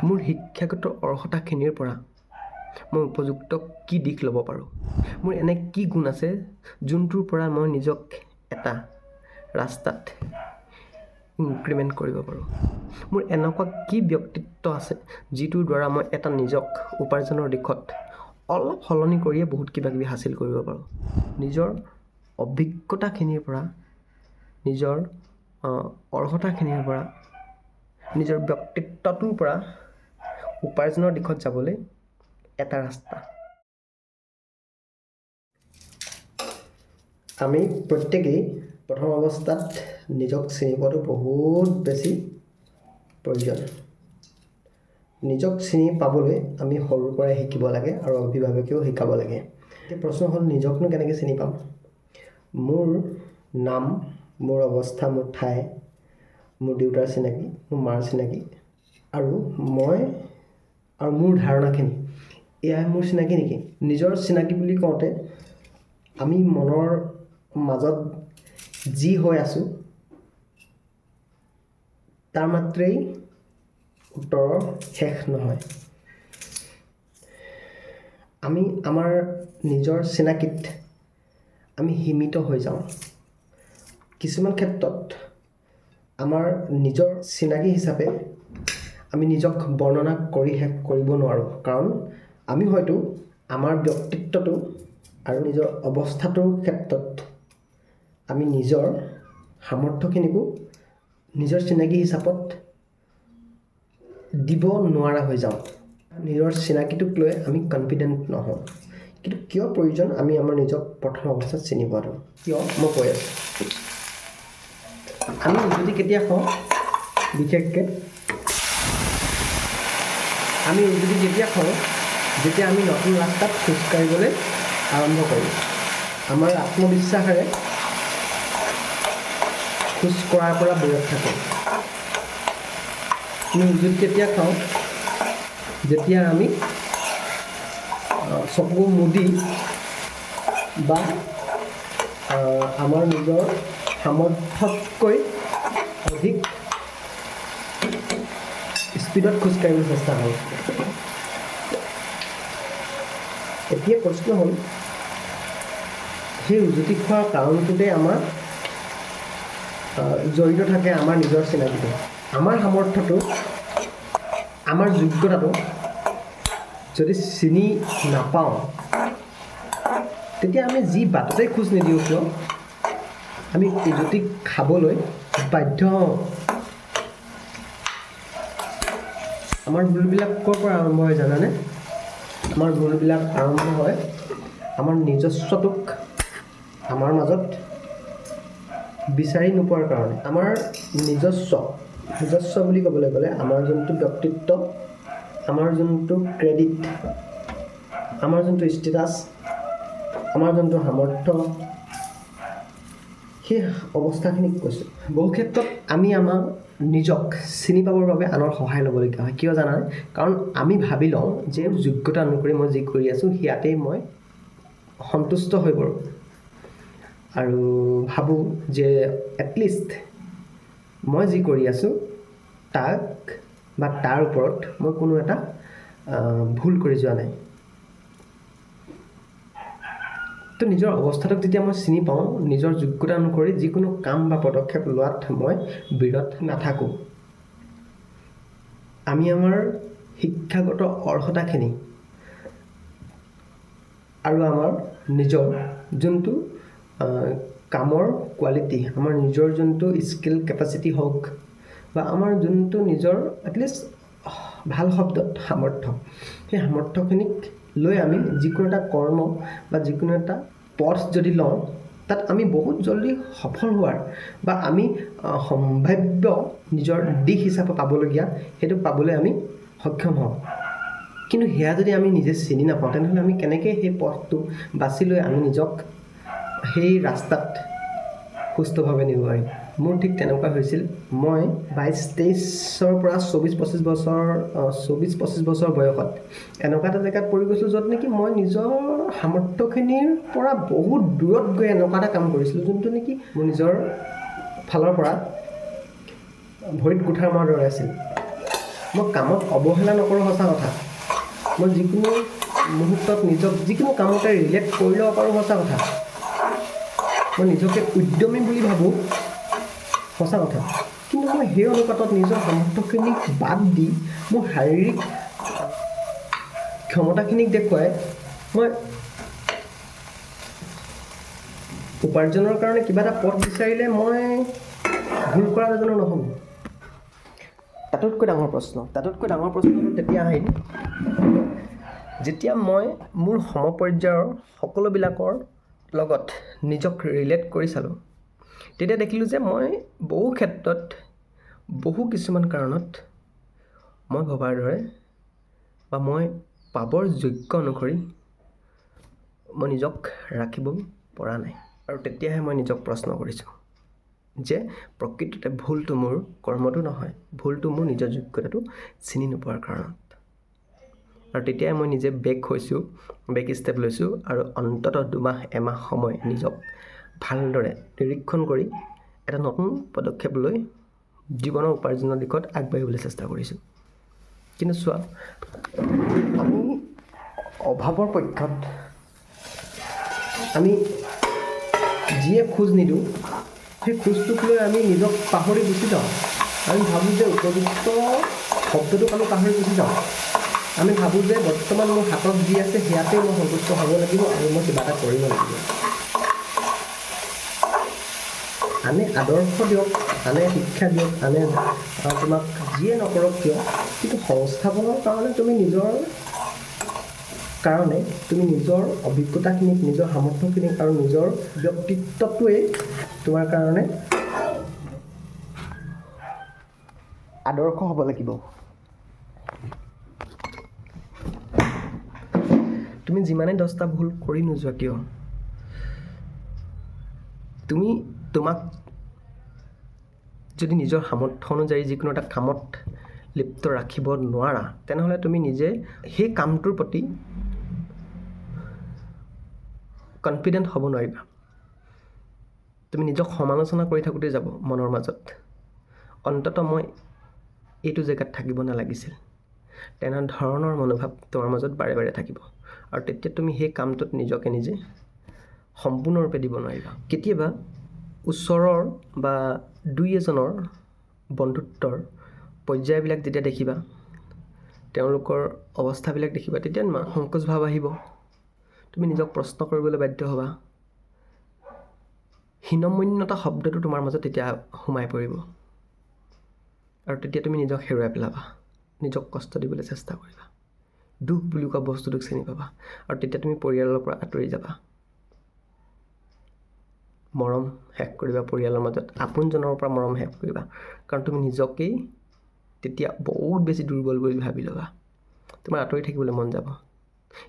মোৰ শিক্ষাগত অৰ্হতাখিনিৰ পৰা মই উপযুক্ত কি দিশ ল'ব পাৰোঁ, মোৰ এনে কি গুণ আছে যোনটোৰ পৰা মই নিজক এটা ৰাস্তাত ইনক্ৰিমেণ্ট কৰিব পাৰোঁ, মোৰ এনেকুৱা কি ব্যক্তিত্ব আছে যিটোৰ দ্বাৰা মই এটা নিজক উপাৰ্জনৰ দিশত অলপ সলনি কৰিয়ে বহুত কিবাকিবি হাচিল কৰিব পাৰোঁ। নিজৰ অভিজ্ঞতাখিনিৰ পৰা, নিজৰ অৰ্হতাখিনিৰ পৰা, নিজৰ ব্যক্তিত্বটোৰ পৰা উপাৰ্জনৰ দিশত যাবলৈ এটা ৰাস্তা। আমি প্ৰত্যেকেই প্ৰথম অৱস্থাত নিজক চিনি পোৱাটো বহুত বেছি প্ৰয়োজন। নিজক চিনি পাবলৈ আমি সৰুৰ পৰাই শিকিব লাগে আৰু অভিভাৱকেও শিকাব লাগে। এতিয়া প্ৰশ্ন হ'ল, নিজকনো কেনেকৈ চিনি পাম? মোৰ নাম, মোৰ অৱস্থা, মোৰ ঠাই, মোৰ দেউতাৰ চিনাকি, মোৰ মাৰ চিনাকি আৰু মোৰ ধাৰণাখিনি, এয়াই মোৰ চিনাকি নেকি? নিজৰ চিনাকি বুলি কওঁতে আমি মনৰ মাজত যি হৈ আছোঁ তাৰ মাত্ৰেই উত্তৰৰ শেষ নহয়। আমি আমাৰ নিজৰ চিনাকিত আমি সীমিত হৈ যাওঁ। কিছুমান ক্ষেত্ৰত আমাৰ নিজৰ চিনাকি হিচাপে আমি নিজক বৰ্ণনা কৰি শেষ কৰিব নোৱাৰোঁ, কাৰণ আমি হয়তো আমাৰ ব্যক্তিত্বটো আৰু নিজৰ অৱস্থাটোৰ ক্ষেত্ৰত আমি নিজৰ সামৰ্থ্যখিনিকো নিজৰ চিনাকি হিচাপত দিব নোৱাৰা হৈ যাওঁ। নিজৰ চিনাকিটোক লৈ আমি কনফিডেণ্ট নহওঁ। কিন্তু কিয় প্ৰয়োজন আমি আমাৰ নিজক প্ৰথম অৱস্থাত চিনি পোৱাটো? কিয় মই কৈ আছোঁ। আমি যদি কেতিয়া কওঁ, বিশেষকৈ আমি যদি কেতিয়া কওঁ, যেতিয়া আমি নতুন ৰাস্তাত খোজকাঢ়িবলৈ আৰম্ভ কৰোঁ, আমাৰ আত্মবিশ্বাসেৰে খোজ কঢ়াৰ পৰা বিৰত থাকোঁ। আমি উজুত কেতিয়া খাওঁ, যেতিয়া আমি চকু মুদি বা আমাৰ নিজৰ সামৰ্থ্যতকৈ অধিক স্পীডত খোজকাঢ়িবলৈ চেষ্টা কৰোঁ। এতিয়া প্ৰশ্ন হ'ল, সেই উজুতি খোৱাৰ কাৰণটোতে আমাৰ জড়িত থাকে আমাৰ নিজৰ চিনাকিটো, আমাৰ সামৰ্থ্যটো, আমাৰ যোগ্যতাটো যদি চিনি নাপাওঁ, তেতিয়া আমি যি বাটতে খোজ নিদিওঁ কিয় আমি উজুতি খাবলৈ বাধ্য হওঁ। আমাৰ ভুলবিলাক ক'ৰ পৰা আৰম্ভ হয় জানানে? আমাৰ ভুলবিলাক আৰম্ভ হয় আমাৰ নিজস্বটোক আমাৰ মাজত বিচাৰি নোপোৱাৰ কাৰণে। আমাৰ নিজস্ব বুলি ক'বলৈ গ'লে আমাৰ যোনটো ব্যক্তিত্ব, আমাৰ যোনটো ক্ৰেডিট, আমাৰ যোনটো ষ্টেটাছ, আমাৰ যোনটো সামৰ্থ্য, সেই অৱস্থাখিনিক কৈছোঁ। বহু ক্ষেত্ৰত আমি আমাৰ নিজক চিনি পাবৰ বাবে আনৰ সহায় ল'বলগীয়া হয়। কিয় জানানে? কাৰণ আমি ভাবি লওঁ যে যোগ্যতা অনুসৰি মই যি কৰি আছোঁ সেয়াতেই মই সন্তুষ্ট হৈ পৰোঁ আৰু ভাবোঁ যে এটলিষ্ট মই যি কৰি আছোঁ তাক বা তাৰ ওপৰত মই কোনো এটা ভুল কৰি যোৱা নাই। তো নিজৰ অৱস্থাটোক যেতিয়া মই চিনি পাওঁ, নিজৰ যোগ্যতা অনুসৰি যিকোনো কাম বা পদক্ষেপ লোৱাত মই বিৰত নাথাকোঁ। আমি আমাৰ শিক্ষাগত অৰ্হতাখিনি আৰু আমাৰ নিজৰ যোনটো কামৰ কোৱালিটি, আমাৰ নিজৰ যোনটো স্কিল কেপাচিটি হওক বা আমাৰ যোনটো নিজৰ এটলিষ্ট ভাল শব্দত সামৰ্থ্য, সেই সামৰ্থ্যখিনিক লৈ আমি যিকোনো এটা কৰ্ম বা যিকোনো এটা পথ যদি লওঁ, তাত আমি বহুত জলদি সফল হোৱাৰ বা আমি সম্ভাৱ্য নিজৰ দিশ হিচাপে পাবলগীয়া সেইটো পাবলৈ আমি সক্ষম হওঁ। কিন্তু সেয়া যদি আমি নিজে চিনি নাপাওঁ, তেনেহ'লে আমি কেনেকৈ সেই পথটো বাছি লৈ আমি নিজক সেই ৰাস্তাত সুস্থভাৱে নিব পাৰিম? মোৰ ঠিক তেনেকুৱা হৈছিল। মই 22-23 পৰা 24-25 বছৰ বয়সত এনেকুৱা এটা জেগাত পৰি গৈছিলোঁ য'ত নেকি মই নিজৰ সামৰ্থ্যখিনিৰ পৰা বহুত দূৰত গৈ এনেকুৱা এটা কাম কৰিছিলোঁ যোনটো নেকি মোৰ নিজৰ ফালৰ পৰা ভৰিত কুঠাৰ মৰাৰ দৰে আছিল। মই কামত অৱহেলা নকৰোঁ, সঁচা কথা। মই যিকোনো মুহূৰ্তত নিজক যিকোনো কামতে ৰিলেট কৰি ল'ব পাৰোঁ, সঁচা কথা। মই নিজকে উদ্যমী বুলি ভাবোঁ, সঁচা কথা। কিন্তু মই সেই অনুপাতত নিজৰ সামৰ্থ্যখিনিক বাদ দি মোৰ শাৰীৰিক ক্ষমতাখিনিক দেখুৱাই মই উপাৰ্জনৰ কাৰণে কিবা এটা পথ বিচাৰিলে মই ভুল কৰা জানো নহ'ব? তাতোতকৈ ডাঙৰ প্ৰশ্নটো তেতিয়া আহিল যেতিয়া মই মোৰ সমপৰ্যায়ৰ সকলোবিলাকৰ লগত নিজক ৰিলেট কৰি চালোঁ। তেতিয়া দেখিলোঁ যে মই বহু ক্ষেত্ৰত কিছুমান কাৰণত মই ভবাৰ দৰে বা মই পাবৰ যোগ্য অনুসৰি মই নিজক ৰাখিব পৰা নাই। আৰু তেতিয়াহে মই নিজক প্ৰশ্ন কৰিছোঁ যে প্ৰকৃততে ভুলটো মোৰ কৰ্মটো নহয়, ভুলটো মোৰ নিজৰ যোগ্যতাটো চিনি নোপোৱাৰ কাৰণত। আৰু তেতিয়াই মই নিজে বেক ষ্টেপ লৈছোঁ আৰু অন্ততঃ 2 মাহ 1 মাহ সময় নিজক ভালদৰে নিৰীক্ষণ কৰি এটা নতুন পদক্ষেপ লৈ জীৱনৰ উপাৰ্জনৰ দিশত আগবাঢ়িবলৈ চেষ্টা কৰিছোঁ। কিন্তু চোৱা, আমি অভাৱৰ পক্ষত আমি যিয়ে খোজ নিদিওঁ, সেই খোজটোক লৈ আমি নিজক পাহৰি গুচি যাওঁ। আমি ভাবোঁ যে উপযুক্ত শব্দটোক আমি পাহৰি গুচি যাওঁ। আমি ভাবোঁ যে বৰ্তমান মোৰ হাতত যি আছে সেয়াতেই মই সন্তুষ্ট হ'ব লাগিব আৰু মই কিবা এটা কৰিব লাগিব। আনে আদৰ্শ দিয়ক, আনে শিক্ষা দিয়ক, আনে তোমাক যিয়ে নকৰক কিয়, কিন্তু সংস্থাপনৰ কাৰণে তুমি নিজৰ অভিজ্ঞতাখিনিক, নিজৰ সামৰ্থ্যখিনিক আৰু নিজৰ ব্যক্তিত্বটোৱেই তোমাৰ কাৰণে আদৰ্শ হ'ব লাগিব। তুমি যিমানেই 10টা ভুল কৰি নোযোৱা কিয়, তোমাক যদি নিজৰ সামৰ্থ্য অনুযায়ী যিকোনো এটা কামত লিপ্ত ৰাখিব নোৱাৰা, তেনেহ'লে তুমি নিজে সেই কামটোৰ প্ৰতি কনফিডেণ্ট হ'ব নোৱাৰিবা। তুমি নিজক সমালোচনা কৰি থাকোঁতে যাব মনৰ মাজত, অন্ততঃ মই এইটো জেগাত থাকিব নালাগিছিল, তেনেধৰণৰ মনোভাৱ তোমাৰ মাজত বাৰে বাৰে থাকিব। আৰু তেতিয়া তুমি সেই কামটোত নিজকে নিজে সম্পূৰ্ণৰূপে দিব নোৱাৰিবা। কেতিয়াবা ওচৰৰ বা 2-এজনৰ বন্ধুত্বৰ পৰ্যায়বিলাক যেতিয়া দেখিবা, তেওঁলোকৰ অৱস্থাবিলাক দেখিবা, তেতিয়া সংকোচ ভাৱ আহিব। তুমি নিজক প্ৰশ্ন কৰিবলৈ বাধ্য হ'বা। হীনমন্যতা শব্দটো তোমাৰ মাজত তেতিয়া সোমাই পৰিব আৰু তেতিয়া তুমি নিজক হেৰুৱাই পেলাবা, নিজক কষ্ট দিবলৈ চেষ্টা কৰিবা, দুখ বুলি কোৱা বস্তুটোক চিনি পাবা আৰু তেতিয়া তুমি পৰিয়ালৰ পৰা আঁতৰি যাবা। মৰম শেষ কৰিবা পৰিয়ালৰ মাজত, আপোনজনৰ পৰা মৰম শেষ কৰিবা, কাৰণ তুমি নিজকেই তেতিয়া বহুত বেছি দুৰ্বল বুলি ভাবি ল'বা। তোমাৰ আঁতৰি থাকিবলৈ মন যাব।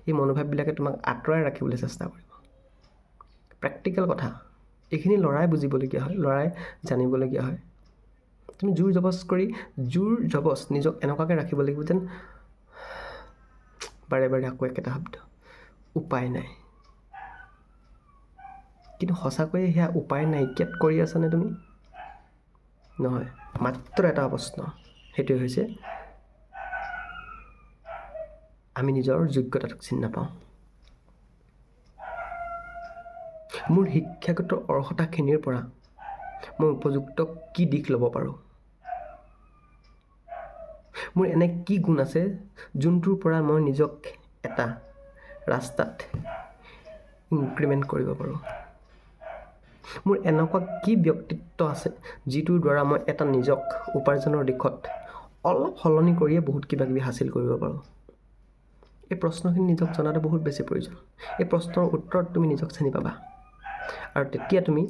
এই মনোভাৱবিলাকে তোমাক আঁতৰাই ৰাখিবলৈ চেষ্টা কৰিব। প্ৰেক্টিকেল কথা, এইখিনি ল'ৰাই বুজিবলগীয়া হয়, ল'ৰাই জানিবলগীয়া হয়। তুমি জোৰ জবজ নিজক এনেকুৱাকৈ ৰাখিব লাগিব যেন বাৰে বাৰে আকৌ একেটা শব্দ, উপায় নাই। কিন্তু সঁচাকৈয়ে সেয়া উপায় নাইকিয়াত কৰি আছানে তুমি? নহয়, মাত্ৰ এটা প্ৰশ্ন, সেইটোৱে হৈছে আমি নিজৰ যোগ্যতাটোক চিনি নাপাওঁ। মোৰ শিক্ষাগত অৰ্হতাখিনিৰ পৰা মই উপযুক্ত কি দিশ ল'ব পাৰোঁ? মোৰ এনে কি গুণ আছে যোনটোৰ পৰা মই নিজক এটা ৰাস্তাত ইনক্ৰিমেণ্ট কৰিব পাৰোঁ? মোৰ এনেকুৱা কি ব্যক্তিত্ব আছে যিটোৰ দ্বাৰা মই এটা নিজক উপাৰ্জনৰ দিশত অলপ সলনি কৰিয়ে বহুত কিবা কিবি হাচিল কৰিব পাৰোঁ? এই প্ৰশ্নখিনি নিজক জনাটো বহুত বেছি প্ৰয়োজন। এই প্ৰশ্নৰ উত্তৰত তুমি নিজক চিনি পাবা আৰু তেতিয়া তুমি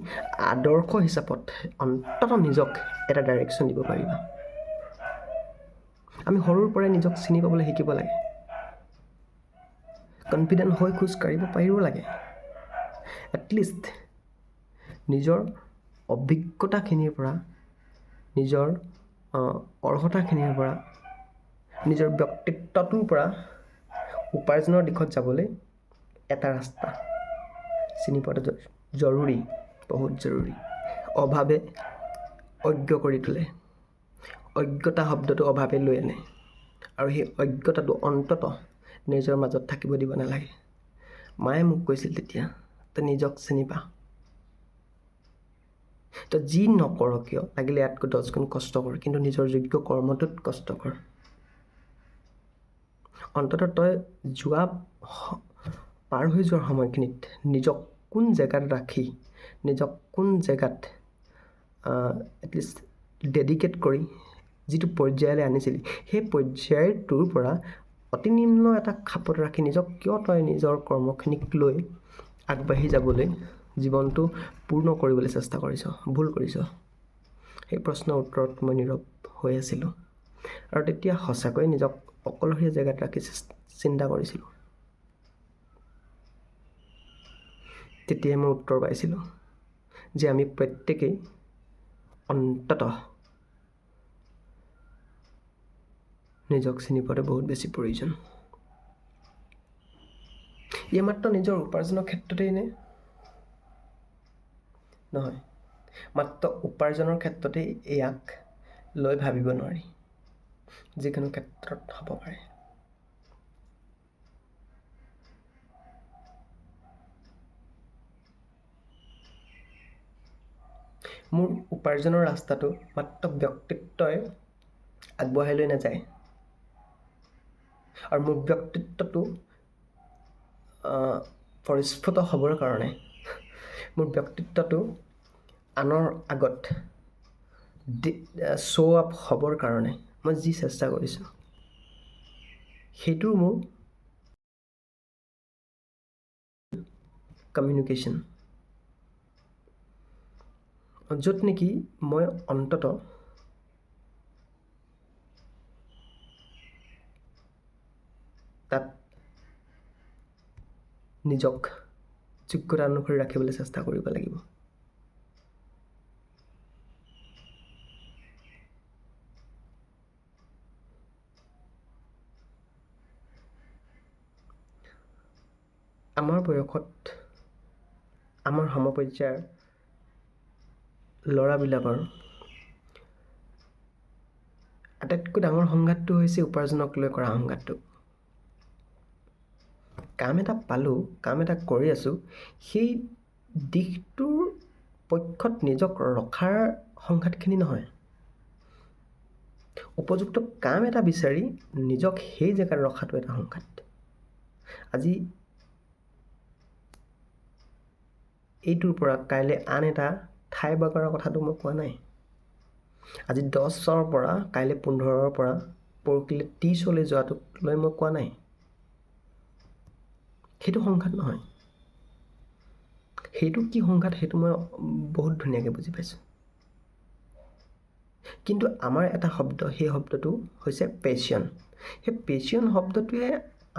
আদৰ্শ হিচাপত অন্ততঃ নিজক এটা ডাইৰেকশ্যন দিব পাৰিবা। আমি সৰুৰ পৰাই নিজক চিনি পাবলৈ শিকিব লাগে, কনফিডেণ্ট হৈ খোজ কাঢ়িব পাৰিব লাগে। এটলিষ্ট নিজৰ অভিজ্ঞতাখিনিৰ পৰা, নিজৰ অৰ্হতাখিনিৰ পৰা, নিজৰ ব্যক্তিত্বটোৰ পৰা উপাৰ্জনৰ দিশত যাবলৈ এটা ৰাস্তা চিনি পোৱাটো জৰুৰী, বহুত জৰুৰী। অভাৱে অজ্ঞ কৰি তোলে, অজ্ঞতা শব্দটো অভাৱে লৈ আনে। আৰু সেই অজ্ঞতাটো অন্ততঃ নিজৰ মাজত থাকিব দিব নালাগে। মায়ে মোক কৈছিল তেতিয়া, তই নিজক চিনি পা, তই যি নকৰ কিয় লাগিলে ইয়াতকৈ 10 গুণ কষ্ট কৰ, কিন্তু নিজৰ যোগ্য কৰ্মটোত কষ্ট কৰ। অন্ততঃ তই পাৰ হৈ যোৱাৰ সময়খিনিত নিজক কোন জেগাত ৰাখি, নিজক কোন জেগাত এটলিষ্ট ডেডিকেট কৰি যিটো পৰ্যায়লৈ আনিছিলি, সেই পৰ্যায়টোৰ পৰা অতি নিম্ন এটা খাপত ৰাখি নিজক কিয় তই নিজৰ কৰ্মখিনিক লৈ আগবাঢ়ি যাবলৈ জীৱনটো পূৰ্ণ কৰিবলৈ চেষ্টা কৰিছ, ভুল কৰিছ? সেই প্ৰশ্নৰ উত্তৰত মই নীৰৱ হৈ আছিলোঁ। আৰু তেতিয়া সঁচাকৈ নিজক অকলশৰীয়া জেগাত ৰাখি চিন্তা কৰিছিলোঁ। তেতিয়াই মই উত্তৰ পাইছিলোঁ যে আমি প্ৰত্যেকেই অন্ততঃ নিজক চিনি পোৱাটো বহুত বেছি প্ৰয়োজন। ইয়ে মাত্ৰ নিজৰ উপাৰ্জনৰ ক্ষেত্ৰতেই নে? নহয়, মাত্ৰ উপাৰ্জনৰ ক্ষেত্ৰতেই ইয়াক লৈ ভাবিব নোৱাৰি, যিকোনো ক্ষেত্ৰত হ'ব পাৰে। মোৰ উপাৰ্জনৰ ৰাস্তাটো মাত্ৰ ব্যক্তিত্বই আগবঢ়াই লৈ নাযায়, আৰু মোৰ ব্যক্তিত্বটো পৰিস্ফুট হ'বৰ কাৰণে, মোৰ ব্যক্তিত্বটো আনৰ আগত শ্ব' আপ হ'বৰ কাৰণে মই যি চেষ্টা কৰিছোঁ, সেইটো মোৰ কমিউনিকেশ্যন, য'ত নেকি মই অন্ততঃ তাত নিজক যোগ্যতা অনুসৰি ৰাখিবলৈ চেষ্টা কৰিব লাগিব। আমাৰ বয়সত আমাৰ সমপৰ্যায়ৰ ল'ৰাবিলাকৰ আটাইতকৈ ডাঙৰ সংঘাতটো হৈছে উপাৰ্জনক লৈ কৰা সংঘাতটো। কাম এটা পালোঁ, কাম এটা কৰি আছোঁ, সেই দিশটোৰ পক্ষত নিজক ৰখাৰ সংঘাতখিনি নহয়, উপযুক্ত কাম এটা বিচাৰি নিজক সেই জেগাত ৰখাটো এটা সংঘাত। আজি এইটোৰ পৰা কাইলৈ আন এটা ঠাই বগাৰৰ কথাটো মই কোৱা নাই। আজি 10ৰ পৰা কাইলৈ 15ৰ পৰা পৰহিলৈ 30লৈ যোৱাটোক লৈ মই কোৱা নাই। সেইটো সংঘাত নহয়। সেইটো কি সংঘাত সেইটো মই বহুত ধুনীয়াকৈ বুজি পাইছোঁ। কিন্তু আমাৰ এটা শব্দ, সেই শব্দটো হৈছে পেশ্যন। সেই পেশ্যন শব্দটোৱে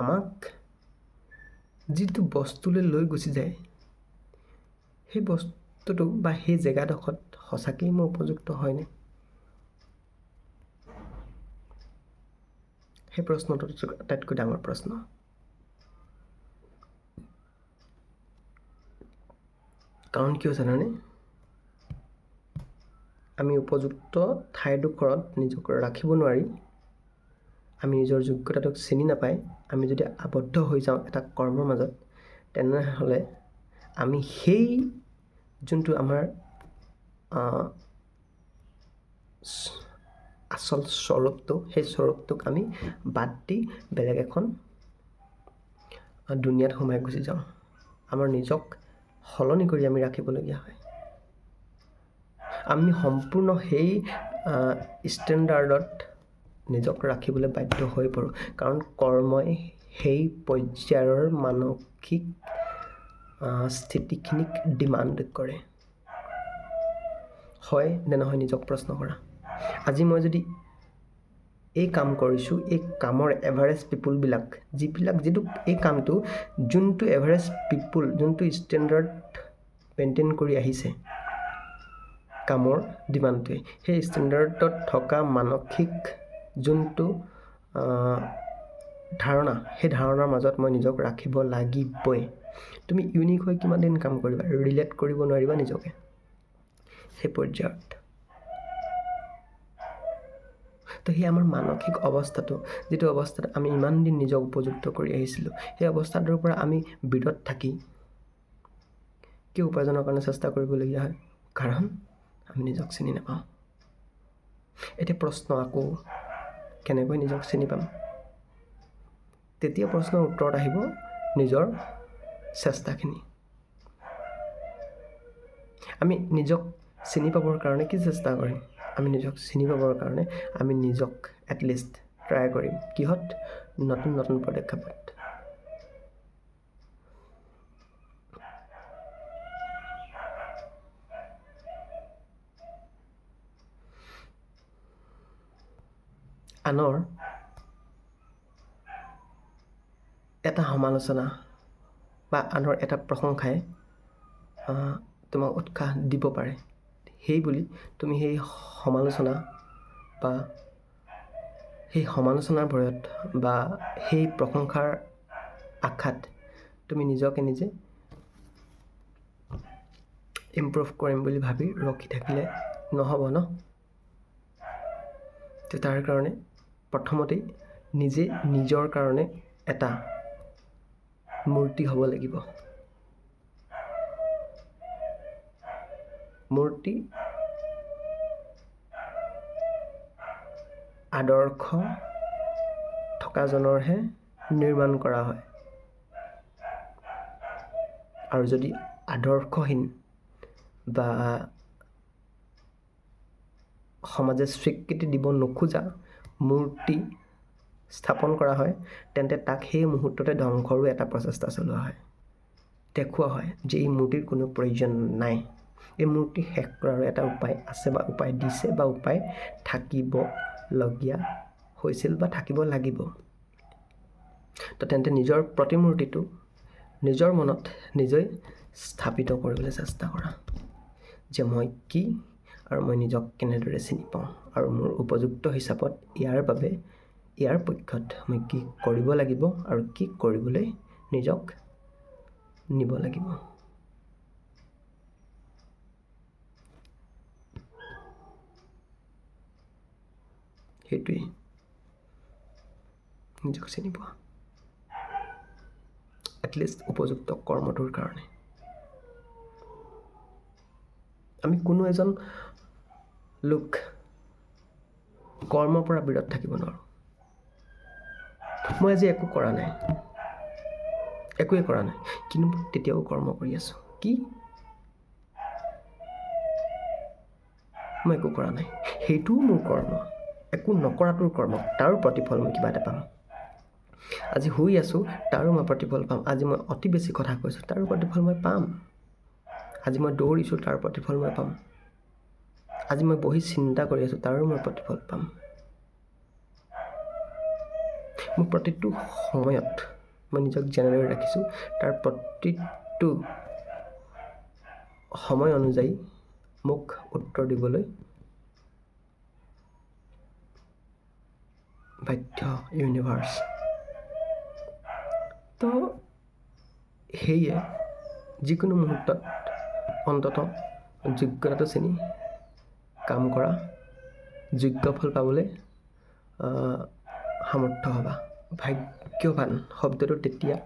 আমাক যিটো বস্তুলৈ লৈ গুচি যায়, সেই বস্তুটো বা সেই জেগাডোখৰত সঁচাকেই মই উপযুক্ত হয়নে? সেই প্ৰশ্নটো আটাইতকৈ ডাঙৰ প্ৰশ্ন। কাৰণ কিয় জানানে? আমি উপযুক্ত ঠাইডোখৰত নিজক ৰাখিব নোৱাৰি, আমি নিজৰ যোগ্যতাটোক চিনি নাপাই আমি যদি আবদ্ধ হৈ যাওঁ এটা কৰ্মৰ মাজত, তেনেহ'লে আমি সেই যোনটো আমাৰ আচল স্বৰূপটো, সেই স্বৰূপটোক আমি বাদ দি বেলেগ এখন দুনিয়াত সোমাই গুচি যাওঁ। আমাৰ নিজক সলনি কৰি আমি ৰাখিবলগীয়া হয়। আমি সম্পূৰ্ণ সেই ষ্টেণ্ডাৰ্ডত নিজক ৰাখিবলৈ বাধ্য হৈ পৰোঁ, কাৰণ কৰ্মই সেই পৰ্যায়ৰ মানসিক স্থিতিখিনিক ডিমাণ্ড কৰে। হয় নে নহয় নিজক প্ৰশ্ন কৰা। আজি মই যদি এই কাম কৰিছোঁ, এই কামৰ এভাৰেজ পিপুলবিলাক যিটো এই কামটো যোনটো এভাৰেজ পিপুল যোনটো ষ্টেণ্ডাৰ্ড মেইনটেইন কৰি আহিছে কামৰ ডিমাণ্ডটোৱে, সেই ষ্টেণ্ডাৰ্ডত থকা মানসিক যোনটো ধাৰণা, সেই ধাৰণাৰ মাজত মই নিজক ৰাখিব লাগিবই। তুমি ইউনিক হৈ কিমান দিন কাম কৰিবা, ৰিলেট কৰিব নোৱাৰিবা নিজকে সেই পৰ্যায়ত। তো সেই আমাৰ মানসিক অৱস্থাটো, যিটো অৱস্থাত আমি ইমান দিন নিজক উপযুক্ত কৰি আহিছিলোঁ, সেই অৱস্থাটোৰ পৰা আমি বিৰত থাকি কিয় উপাৰ্জনৰ কাৰণে চেষ্টা কৰিবলগীয়া হয়? কাৰণ আমি নিজক চিনি নাপাওঁ। এতিয়া প্ৰশ্ন আকৌ, কেনেকৈ নিজক চিনি পাম? তেতিয়া প্ৰশ্নৰ উত্তৰত আহিব নিজৰ চেষ্টাখিনি। আমি নিজক চিনি পাবৰ কাৰণে কি চেষ্টা কৰিম? আমি নিজক চিনি পাবৰ কাৰণে আমি নিজক এটলিষ্ট ট্ৰাই কৰিম কিহত? নতুন নতুন পদক্ষেপত। আনৰ এটা সমালোচনা বা আনৰ এটা প্ৰশংসাই তোমাক উৎসাহ দিব পাৰে। সেই বুলি তুমি সেই সমালোচনা বা সেই সমালোচনাৰ ভয়ত বা সেই প্ৰশংসাৰ আশাত তুমি নিজকে নিজে ইম্প্ৰুভ কৰিম বুলি ভাবি ৰখি থাকিলে নহ'ব ন? তো তাৰ কাৰণে প্ৰথমতেই নিজে নিজৰ কাৰণে এটা মূৰ্তি হ'ব লাগিব। মূৰ্তি আদৰ্শ থকাজনৰহে নিৰ্মাণ কৰা হয়। আৰু যদি আদৰ্শহীন বা সমাজে স্বীকৃতি দিব নোখোজা মূৰ্তি স্থাপন কৰা হয়, তেন্তে তাক সেই মুহূৰ্ততে ধ্বংসৰো এটা প্ৰচেষ্টা চলোৱা হয়। দেখুওৱা হয় যে এই মূৰ্তিৰ কোনো প্ৰয়োজন নাই, এই মূৰ্তি শেষ কৰাৰ এটা উপায় আছে বা উপায় দিছে বা উপায় থাকিবলগীয়া হৈছিল বা থাকিব লাগিব। তো তেন্তে নিজৰ প্ৰতিমূৰ্তিটো নিজৰ মনত নিজেই স্থাপিত কৰিবলৈ চেষ্টা কৰা যে মই কি আৰু মই নিজক কেনেদৰে চিনি পাওঁ আৰু মোৰ উপযুক্ত হিচাপত ইয়াৰ পক্ষত মই কি কৰিব লাগিব আৰু কি কৰিবলৈ নিজক নিব লাগিব। সেইটোৱেই নিজক চিনি পোৱা, এটলিষ্ট উপযুক্ত কৰ্মটোৰ কাৰণে। আমি কোনো এজন লোক কৰ্মৰ পৰা বিৰত থাকিব নোৱাৰোঁ। মই আজি একোৱে কৰা নাই, কিন্তু তেতিয়াও কৰ্ম কৰি আছোঁ। কি? মই একো কৰা নাই, সেইটোও মোৰ কৰ্ম। একো নকৰাটোৰ কৰ্ম, তাৰো প্ৰতিফল মই কিবা এটা পাম। আজি শুই আছোঁ, তাৰো মই প্ৰতিফল পাম। আজি মই অতি বেছি কথা কৈছোঁ, তাৰো প্ৰতিফল মই পাম। আজি মই দৌৰিছোঁ, তাৰ প্ৰতিফল মই পাম। আজি মই বহি চিন্তা কৰি আছোঁ, তাৰো মই প্ৰতিফল পাম। মোৰ প্ৰতিটো সময়ত মই নিজক যেনেদৰে ৰাখিছোঁ, তাৰ প্ৰতিটো সময় অনুযায়ী মোক উত্তৰ দিবলৈ বাধ্য ইউনিভাৰ্চ। তো সেয়ে যিকোনো মুহূৰ্তত অন্ততঃ যোগ্যতাটো চিনি কাম কৰা, যোগ্য ফল পাবলৈ সামৰ্থ্য হ'বা। ভাগ্যৱান শব্দটো তেতিয়া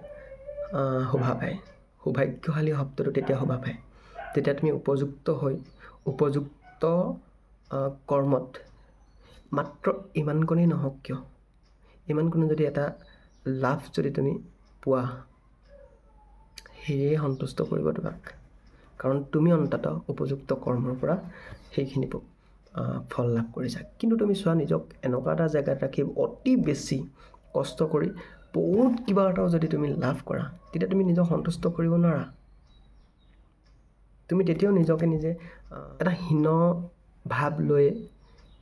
শোভা পায়, সৌভাগ্যশালী শব্দটো তেতিয়া শোভা পায় যেতিয়া তুমি উপযুক্ত হৈ উপযুক্ত কৰ্মত মাত্ৰ ইমানকণেই নহওক কিয়, ইমানকণো যদি এটা লাভ যদি তুমি পোৱা, সেয়ে সন্তুষ্ট কৰিব তোমাক। কাৰণ তুমি অন্ততঃ উপযুক্ত কৰ্মৰ পৰা সেইখিনি ফল লাভ কৰিছা। কিন্তু তুমি চোৱা, নিজক এনেকুৱা এটা জেগাত ৰাখি অতি বেছি কষ্ট কৰি বহুত কিবা এটাও যদি তুমি লাভ কৰা, তেতিয়া তুমি নিজক সন্তুষ্ট কৰিব নোৱাৰা। তুমি তেতিয়াও নিজকে নিজে এটা হীন ভাৱ লৈ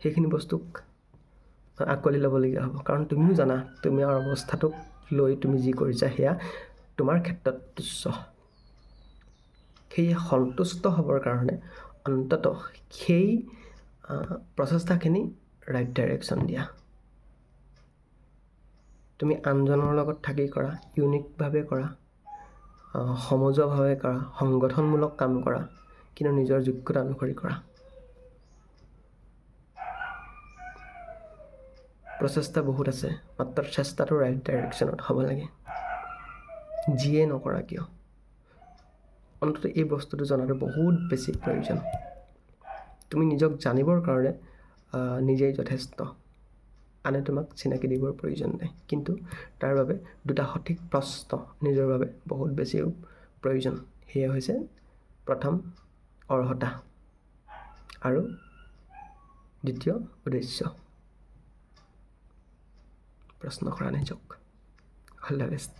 সেইখিনি বস্তুক আঁকোৱালি ল'বলগীয়া হ'ব। কাৰণ তুমিও জানা তোমাৰ অৱস্থাটোক লৈ তুমি যি কৰিছা সেয়া তোমাৰ ক্ষেত্ৰত তুচ্ছ। সেয়ে সন্তুষ্ট হ'বৰ কাৰণে অন্ততঃ সেই প্ৰচেষ্টাখিনি ৰাইট ডাইৰেকশ্যন দিয়া। তুমি আনজনৰ লগত থাকি কৰা, ইউনিকভাৱে কৰা, সমজুৱাভাৱে কৰা, সংগঠনমূলক কাম কৰা, কিন্তু নিজৰ যোগ্যতা অনুসৰি কৰা। প্ৰচেষ্টা বহুত আছে, মাত্ৰ চেষ্টাটো ৰাইট ডাইৰেকশ্যনত হ'ব লাগে। যিয়ে নকৰা কিয় অন্ততঃ এই বস্তুটো জনাটো বহুত বেছি প্ৰয়োজন। তুমি নিজক জানিবৰ কাৰণে নিজেই যথেষ্ট, আনে তোমাক চিনাকি দিবৰ প্ৰয়োজন নাই। কিন্তু তাৰ বাবে দুটা সঠিক প্ৰশ্ন নিজৰ বাবে বহুত বেছি প্ৰয়োজন। সেয়া হৈছে প্ৰথম অৰ্হতা আৰু দ্বিতীয় উদ্দেশ্য। প্ৰশ্ন কৰা নিজক। All the best.